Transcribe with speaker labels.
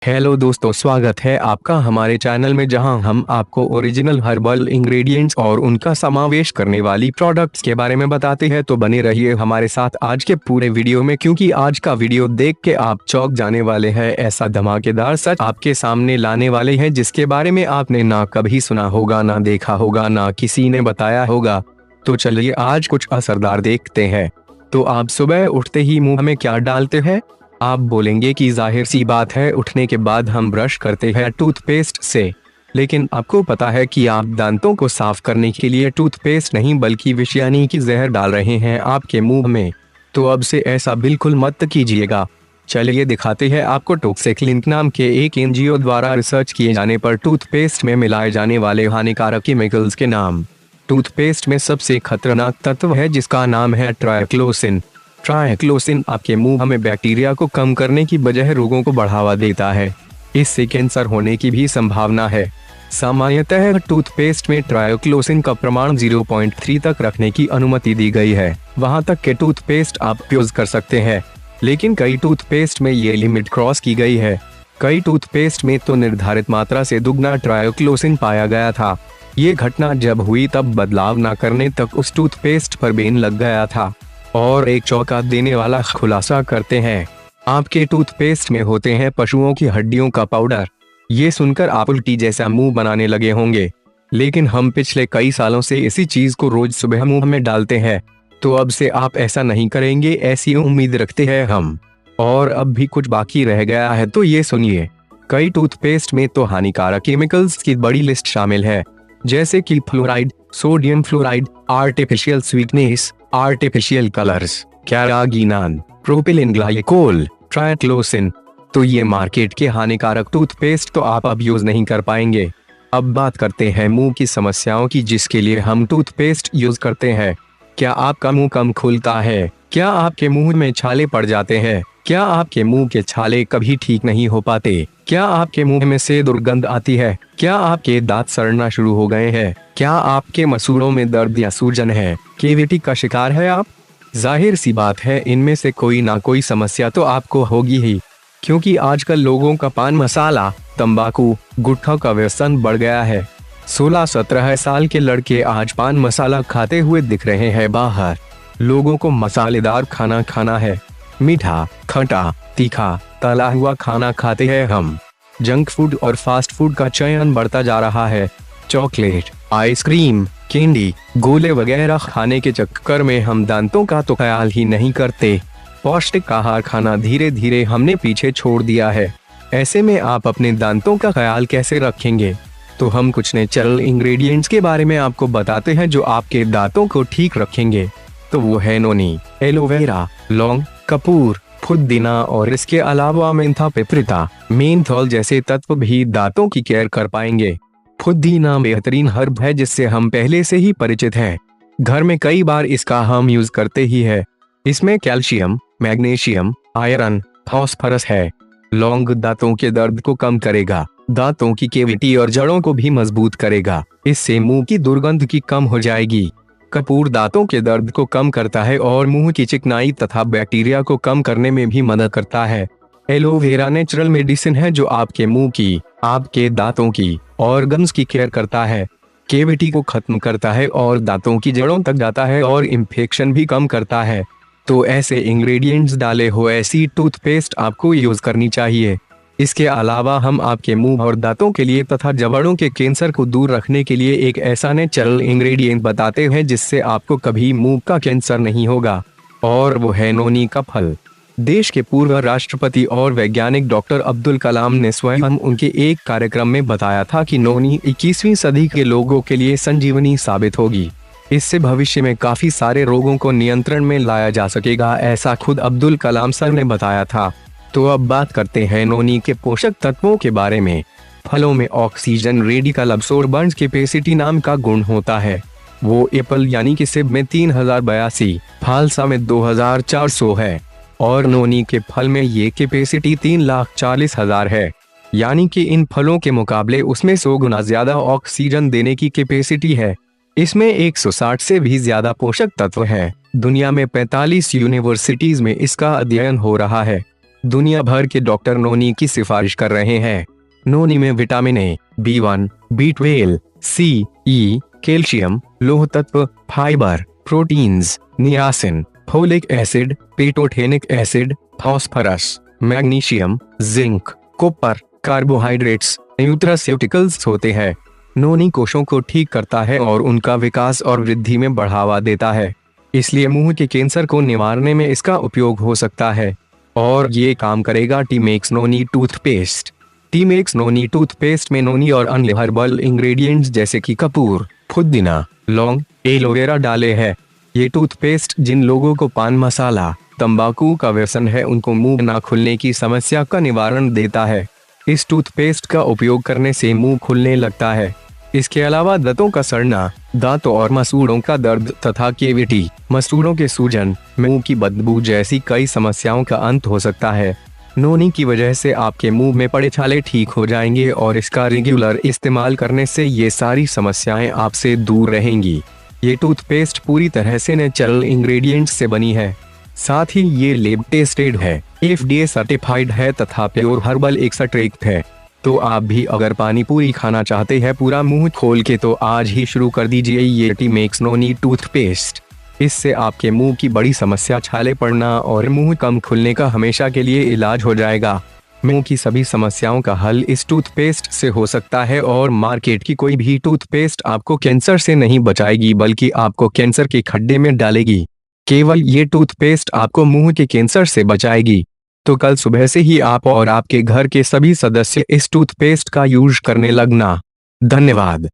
Speaker 1: Hello दोस्तों, स्वागत है आपका हमारे चैनल में, जहां हम आपको ओरिजिनल हर्बल इंग्रेडिएंट्स और उनका समावेश करने वाली प्रोडक्ट्स के बारे में बताते हैं। तो बने रहिए हमारे साथ आज के पूरे वीडियो में, क्योंकि आज का वीडियो देख के आप चौंक जाने वाले हैं। ऐसा धमाकेदार सच आपके सामने लाने वाले हैं जिसके बारे में आपने ना कभी सुना होगा, ना देखा होगा, ना किसी ने बताया होगा। तो चलिए आज कुछ असरदार देखते हैं। तो आप सुबह उठते ही मुंह में क्या डालते हैं? आप बोलेंगे कि जाहिर सी बात है, उठने के बाद हम ब्रश करते हैं टूथपेस्ट से। लेकिन आपको पता है कि आप दांतों को साफ करने के लिए टूथपेस्ट नहीं बल्कि विष यानी कि जहर डाल रहे हैं आपके मुंह में। तो अब से ऐसा बिल्कुल मत कीजिएगा। चलिए दिखाते हैं आपको टॉक्सिक्लिंक नाम के एक एनजीओ द्वारा रिसर्च किए जाने पर टूथपेस्ट में मिलाए जाने वाले हानिकारक केमिकल्स के नाम। टूथपेस्ट में सबसे खतरनाक तत्व है जिसका नाम है ट्राइक्लोसिन। ट्राइक्लोसिन आपके मुंह में बैक्टीरिया को कम करने की बजाय रोगों को बढ़ावा देता है। इससे कैंसर होने की भी संभावना है। सामान्यतः टूथपेस्ट में ट्राइक्लोसिन का प्रमाण 0.3 तक रखने की अनुमति दी गई है। वहां तक के टूथपेस्ट आप यूज कर सकते हैं, लेकिन कई टूथपेस्ट में ये लिमिट क्रॉस की गई है। कई टूथपेस्ट में तो निर्धारित मात्रा से दुगना ट्राइक्लोसिन पाया गया था। ये घटना जब हुई तब बदलाव न करने तक उस टूथपेस्ट पर बैन लग गया था। और एक चौंका देने वाला खुलासा करते हैं, आपके टूथपेस्ट में होते हैं पशुओं की हड्डियों का पाउडर। ये सुनकर आप उल्टी जैसा मुंह बनाने लगे होंगे, लेकिन हम पिछले कई सालों से इसी चीज को रोज सुबह मुंह में डालते हैं। तो अब से आप ऐसा नहीं करेंगे, ऐसी उम्मीद रखते हैं हम। और अब भी कुछ बाकी रह गया है, तो ये सुनिए। कई टूथपेस्ट में तो हानिकारक केमिकल्स की बड़ी लिस्ट शामिल है, जैसे कि fluoride, sodium fluoride, artificial sweetness, artificial colours, carrageenan, propylene glycol, triclosan. तो ये मार्केट के हानिकारक टूथपेस्ट तो आप अब यूज नहीं कर पाएंगे। अब बात करते हैं मुंह की समस्याओं की, जिसके लिए हम टूथपेस्ट यूज करते हैं। क्या आपका मुंह कम खुलता है? क्या आपके मुंह में छाले पड़ जाते हैं? क्या आपके मुंह के छाले कभी ठीक नहीं हो पाते? क्या आपके मुंह में से दुर्गंध आती है? क्या आपके दांत सड़ना शुरू हो गए हैं? क्या आपके मसूड़ों में दर्द या सूजन है? केविटी का शिकार है आप? जाहिर सी बात है, इनमें से कोई ना कोई समस्या तो आपको होगी ही, क्योंकि आजकल लोगों का पान मसाला, तंबाकू, गुटखा का व्यसन बढ़ गया है। 16-17 साल के लड़के आज पान मसाला खाते हुए दिख रहे हैं बाहर। लोगों को मसालेदार खाना खाना है, मीठा, खट्टा, तीखा, तला हुआ खाना खाते हैं हम। जंक फूड और फास्ट फूड का चयन बढ़ता जा रहा है। चॉकलेट, आइसक्रीम, कैंडी, गोले वगैरह खाने के चक्कर में हम दांतों का तो ख्याल ही नहीं करते। पौष्टिक आहार खाना धीरे धीरे हमने पीछे छोड़ दिया है। ऐसे में आप अपने दांतों का ख्याल कैसे रखेंगे? तो हम कुछ नेचुरल इंग्रेडिएंट्स के बारे में आपको बताते हैं जो आपके दांतों को ठीक रखेंगे। तो वो है नोनी, एलोवेरा, लौंग, कपूर, पुदीना और इसके अलावा मेंथा, पिपरिता, मेंथोल जैसे तत्व भी दांतों की केयर कर पाएंगे। पुदीना बेहतरीन हर्ब है जिससे हम पहले से ही परिचित हैं। घर में कई बार इसका हम यूज करते ही है। इसमें कैल्शियम, मैग्नीशियम, आयरन, फास्फोरस है। लौंग दांतों के दर्द को कम करेगा, दांतों की कैविटी और जड़ों को भी मजबूत करेगा। इससे मुंह की दुर्गंध की कम हो जाएगी। कपूर दांतों के दर्द को कम करता है और मुंह की चिकनाई तथा बैक्टीरिया को कम करने में भी मदद करता है। एलोवेरा नेचुरल मेडिसिन है जो आपके मुंह की, आपके दांतों की ऑर्गन्स की केयर करता है, कैविटी को खत्म करता है और दांतों की जड़ों तक जाता है और इन्फेक्शन भी कम करता है। तो ऐसे इंग्रेडिएंट्स डाले हो ऐसी टूथपेस्ट आपको यूज करनी चाहिए। इसके अलावा हम आपके मुंह और दांतों के लिए तथा जबड़ों के कैंसर को दूर रखने के लिए एक ऐसा नेचुरल इंग्रेडिएंट बताते हैं जिससे आपको कभी मुंह का कैंसर नहीं होगा, और वो है नोनी का फल। देश के पूर्व राष्ट्रपति और वैज्ञानिक डॉक्टर अब्दुल कलाम ने स्वयं उनके एक कार्यक्रम में बताया था कि नोनी 21वीं सदी के लोगों के लिए संजीवनी साबित होगी। इससे भविष्य में काफी सारे रोगों को नियंत्रण में लाया जा सकेगा, ऐसा खुद अब्दुल कलाम सर ने बताया था। तो अब बात करते हैं नोनी के पोषक तत्वों के बारे में। फलों में ऑक्सीजन रेडिकल अब्सोर्बेंस कैपेसिटी नाम का गुण होता है। वो एप्पल यानी कि सेब में 3082, फालसा में 2400 है, और नोनी के फल में ये कैपेसिटी 3,40,000 है। यानी कि इन फलों के मुकाबले उसमें 100 गुना ज्यादा ऑक्सीजन देने की कैपेसिटी है। इसमें 160 से भी ज्यादा पोषक तत्व है। दुनिया में 45 यूनिवर्सिटीज में इसका अध्ययन हो रहा है। दुनिया भर के डॉक्टर नोनी की सिफारिश कर रहे हैं। नोनी में vitamin A, B1, B12, C, E, calcium, लोह तत्व, fibre, proteins, niacin, folic acid, pantothenic acid, phosphorus, magnesium, zinc, copper, carbohydrates, nutraceuticals होते हैं। नोनी कोशों को ठीक करता है और उनका विकास और वृद्धि में बढ़ावा देता है, इसलिए मुंह के कैंसर को निवारने में इसका उपयोग हो सकता है। और ये काम करेगा टीमेक्स नोनी टूथपेस्ट। टीमेक्स नोनी टूथपेस्ट में नोनी और अन्य हर्बल इंग्रेडिएंट्स जैसे कि कपूर, पुदीना, लौंग, एलोवेरा डाले हैं। ये टूथपेस्ट जिन लोगों को पान मसाला, तंबाकू का व्यसन है, उनको मुंह न खुलने की समस्या का निवारण देता है। इस टूथपेस्ट का उपयोग करने से मुंह खुलने लगता है। इसके अलावा दांतों का सड़ना, दांतों और मसूड़ों का दर्द तथा केविटी, मसूड़ों के सूजन, मुंह की बदबू जैसी कई समस्याओं का अंत हो सकता है। नोनी की वजह से आपके मुंह में पड़े छाले ठीक हो जाएंगे और इसका रेगुलर इस्तेमाल करने से ये सारी समस्याएं आपसे दूर रहेंगी। ये टूथपेस्ट पूरी तरह से नेचुरल इंग्रेडिएंट्स से बनी है। साथ ही ये लैब टेस्टेड है, FDA सर्टिफाइड है तथा प्योर हर्बल एक्सट्रैक्ट है। तो आप भी अगर पानी पूरी खाना चाहते हैं पूरा मुंह खोल के, तो आज ही शुरू कर दीजिए ये टीमेक्स नोनी टूथपेस्ट। इससे आपके मुंह की बड़ी समस्या छाले पड़ना और मुंह कम खुलने का हमेशा के लिए इलाज हो जाएगा। मुंह की सभी समस्याओं का हल इस टूथपेस्ट से हो सकता है और मार्केट की कोई भी टूथपेस्ट आपको कैंसर से नहीं बचाएगी, बल्कि आपको कैंसर के खड्डे में डालेगी। केवल ये टूथपेस्ट आपको मुंह के कैंसर से बचाएगी। तो कल सुबह से ही आप और आपके घर के सभी सदस्य इस टूथपेस्ट का यूज करने लगना। धन्यवाद।